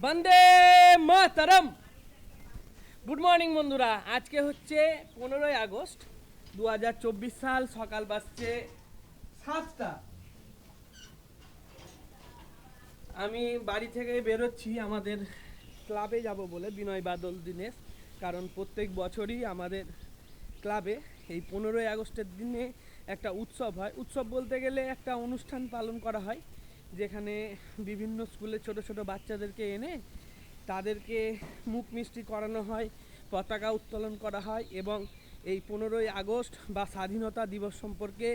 বন্দে মাতরম। Good morning বন্ধুরা, আজকে হচ্ছে 15ই আগস্ট 2024 সাল। সকাল বাজছে 7টা। আমি বাড়ি থেকে বেরোচ্ছি আমাদের ক্লাবে যাব বলে, বিনয় বাদল দিনেশ। কারণ প্রত্যেক বছরই আমাদের ক্লাবে এই 15ই আগস্টের দিনে একটা উৎসব হয়। উৎসব বলতে গেলে একটা অনুষ্ঠান পালন করা হয়, যেখানে বিভিন্ন স্কুলের ছোট ছোট বাচ্চাদেরকে এনে তাদেরকে মুখ মিষ্টি করানো হয়, পতাকা উত্তোলন করা হয় এবং এই 15ই আগস্ট বা স্বাধীনতা দিবস সম্পর্কে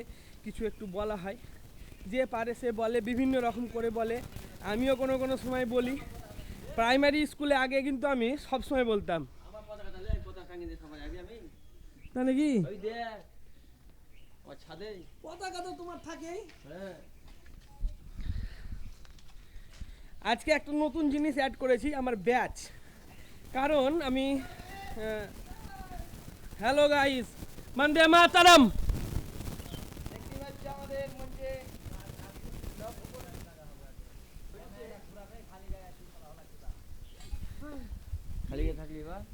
কিছু একটু বলা হয়। যে পারে সে বলে, বিভিন্ন রকম করে বলে। আমিও কোনো কোনো সময় বলি। প্রাইমারি স্কুলে আগে কিন্তু আমি সব সময় বলতাম। তাহলে কি পতাকা তো তোমার থাকেই। আজকে একটা নতুন জিনিস অ্যাড করেছি, আমার ব্যাচ। কারণ আমি হ্যালো গাইস, বন্দে মাতরম।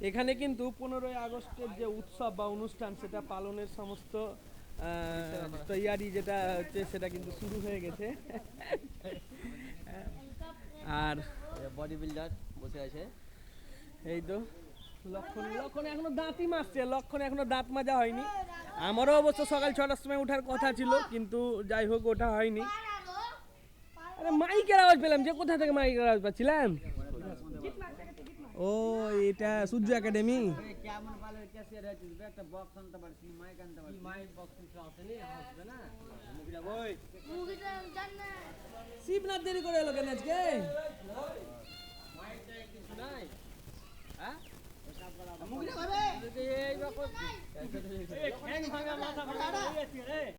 এখানে কিন্তু 15ই আগস্টের যে উৎসব বা অনুষ্ঠান, সেটা পালনের সমস্ত তৈয়ারি যেটা হচ্ছে সেটা কিন্তু শুরু হয়ে গেছে। আর বডি বিল্ডার বসে আছে। এই তো লক্ষণ লক্ষণ এখনো দাঁতই মাজছে। লক্ষণ এখনো দাঁত মাজা হয়নি। আমারও অবশ্য সকাল 6টার সময় ওঠার কথা ছিল, কিন্তু যাই হোক ওঠা হয়নি। আরে মাইকের আওয়াজ পেলাম, যে কোথা থেকে মাইকের আওয়াজ পাচ্ছিলাম? ও, এটা সূর্য একাডেমি। কেমন ভালো ক্যাসিয়ার আছে, একটা বক্স আনতে পারছি, মাইক আনতে পারছি। মাইক বক্স কিছু আসেনি, আসবে না। মুভিটা বই মুভিটা জান না। শিবনাথ দেরি করে এলো কেন আজকে? মাইকটা কিছু নাই। হ্যাঁ মুভিটা হবে। এই বাকস এই ঠ্যাং ভাঙা মাথা ভাঙা